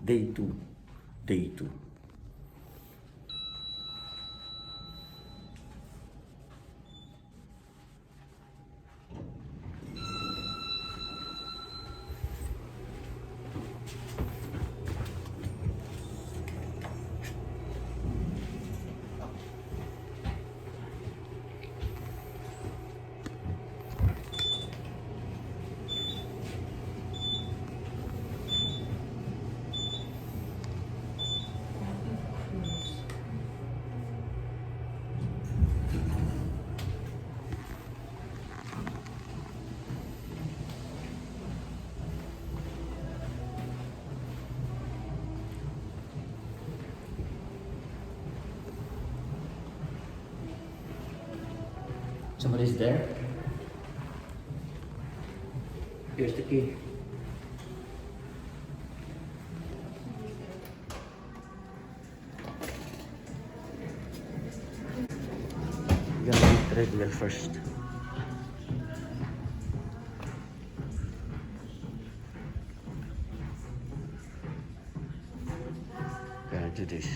Day 2. Day 2. Somebody's there. Here's the key. You gotta hit the red wheel first. Gotta do this.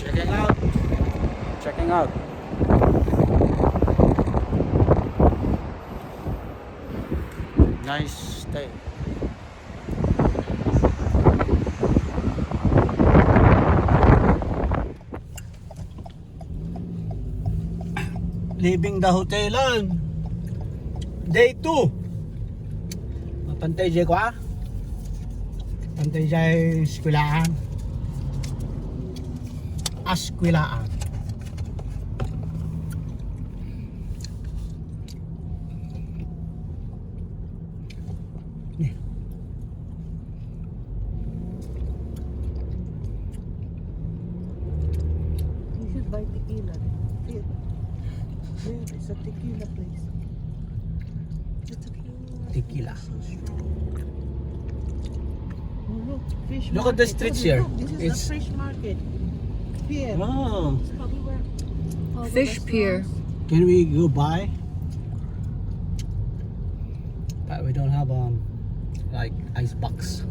Checking out. Checking out. Nice stay. Leaving the hotel on day 2. Mapantay dyan ko ah. Pantay dyan skwilaan. Askwilaan. You should buy tequila. Here. It's a tequila place. The Tequila. tequila. So strong. Oh, look, fish Look at market. the streets here. Look, this is It's- the fish market. Pier. Oh, It's probably where all the Fish pier. restaurants- can we go by? But we don't have like ice box.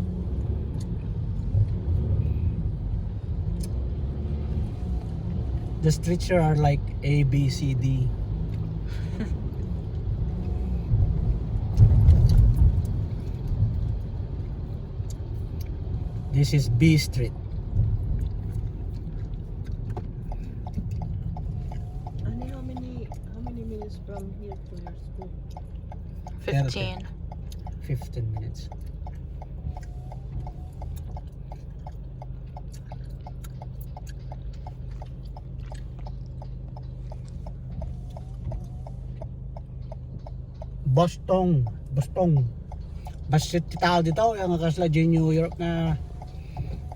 The streets here are like A, B, C, D. This is B Street. Honey, how many minutes from here to your school? 15. 15 minutes. Boston. Basit ti tao dito, yung kasla di New York na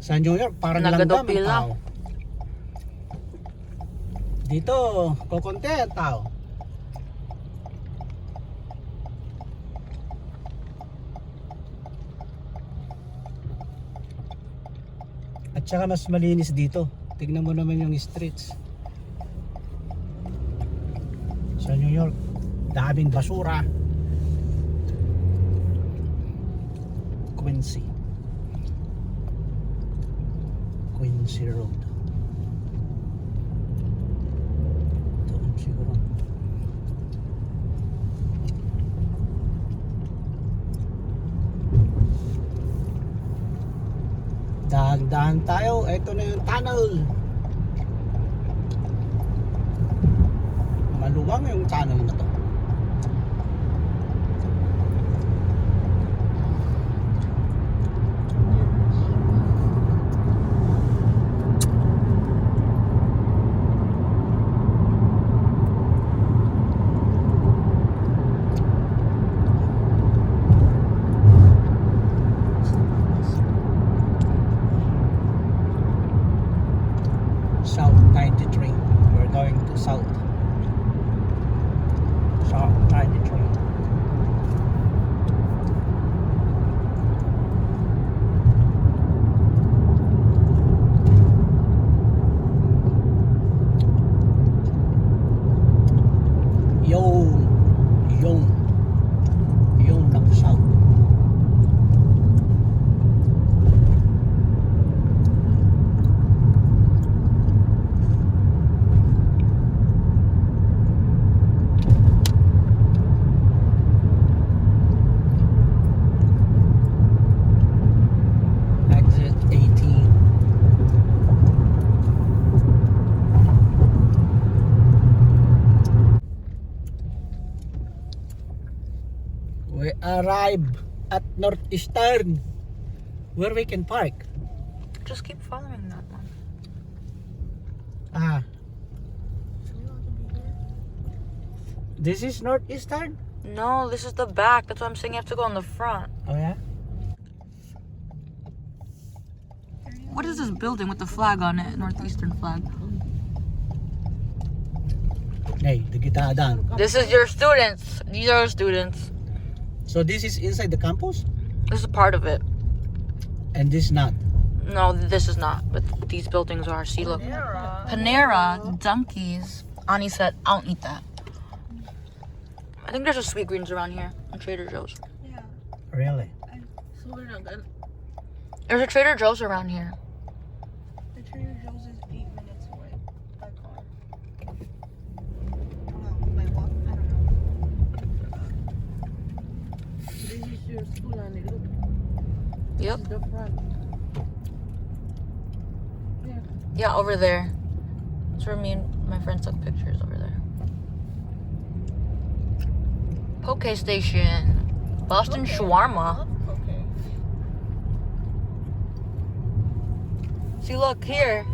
sa New York parang langgam ang Nagadopila. tao. Dito, kokonti ang tao. At saka mas malinis dito. Tignan mo naman yung streets. Sa New York, daming basura. Quincy Road. Doon siguro. Dahan-dahan tayo. Ito na yung tunnel. Maluwang yung tunnel na to. South 93. We're going to South 93. Yung ng South. Exit 18. We arrive at Northeastern, where we can park. Just keep following that one. Ah, this is Northeastern? No, this is the back. That's why I'm saying you have to go in the front. Oh yeah? What is this building with the flag on it? Northeastern flag. Hey, the gitadan. This is your students. These are our students. So this is inside the campus? This is part of it. And this not? No, this is not. But these buildings are. See, look. Panera, Dunkies. Ani said, I don't eat that. I think there's a Sweet Greens around here. And Trader Joe's. Yeah. Really? So we're not gonna. There's a Trader Joe's around here. The Trader Joe's is 8 minutes This is your school, Annie. Look. Yep. This is the front. Yeah. Yeah, over there. That's where me and my friends took pictures over there. Poke Station. Boston Okay. Shawarma. Okay. See, look here.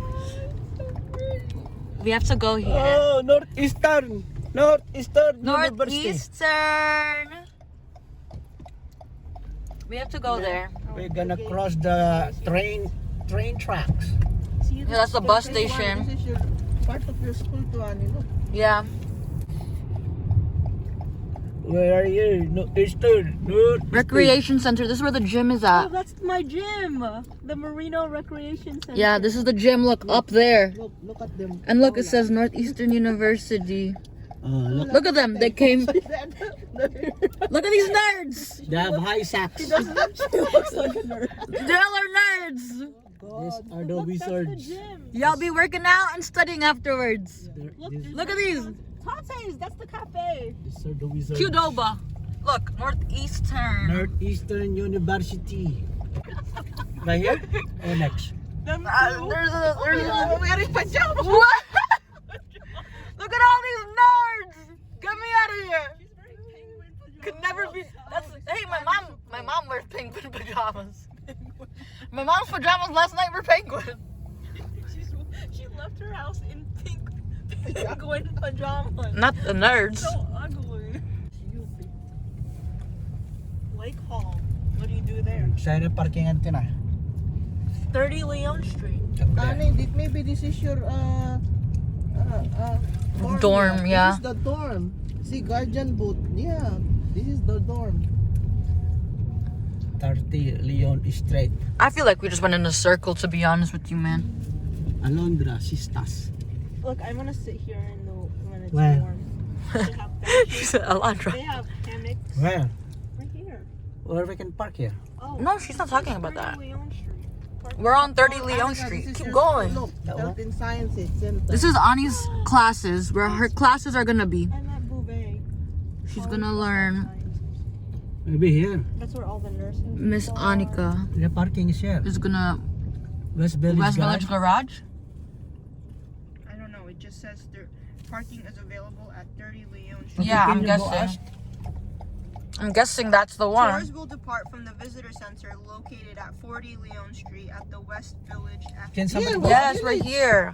We have to go here. Oh, Northeastern University. Northeastern. We have to go there. We're gonna cross the train tracks. See, Yeah, that's the bus this one, station. This is your part of your school, to Annie. Look. Yeah. Where are you? Northeastern. Recreation center. This is where the gym is Oh, at. that's my gym. The Marino Recreation Center. Yeah, this is the gym. Look up there. Look at them. And look, it says Northeastern University. Look, Look at them. They came. Look at these nerds. they have high sacks. She looks like a nerd. They all are nerds. These are the Look, wizards. That's the gym. Y'all be working out and studying afterwards. Look, Look at these. Tate's. That's the cafe. These are the wizards. Qdoba. Look, Northeastern. Northeastern University. Right here? Or next? Them There's a. wearing pajamas. What? Look at all these nerds. Get me out of here. Could never be. That's. Hey, my mom wears penguin pajamas. My mom's pajamas last night were penguin. She left her house in pink penguin pajamas. Not the nerds. So ugly. Lake Hall. What do you do there? Saan ang parkingan ito na? 30 Leon Street. Okay. Maybe this is your Dorm, yeah. This is the dorm. See, guardian booth. Yeah, this is the dorm. 30 Leon Street. I feel like we just went in a circle, to be honest with you, man. Alondra, Sistas. Look, I'm gonna sit here in the when it's Where? warm. They have She benches. said Alondra. They have hammocks. Where? Right here. Where we can park here? Oh. No, she's not talking about 30 that. Leon Street. Park- We're on 30 Oh, Leon Annika, Street. this is Keep your going. school. Look, That Health and Sciences Center. This is Ani's classes, where her classes are gonna be. I'm at Bouvet. She's gonna learn. Maybe here. That's where all the nursing. Miss people are. Anika The parking is here. is gonna West Village West Village Garage. Garage. I don't know. It just says parking is available at 30 Leon Street. Yeah, Can I'm you go guessing. ask? I'm guessing that's the one. Tours will depart from the visitor center located at 40 Leon Street at the West Village. Can somebody go Yes, right here.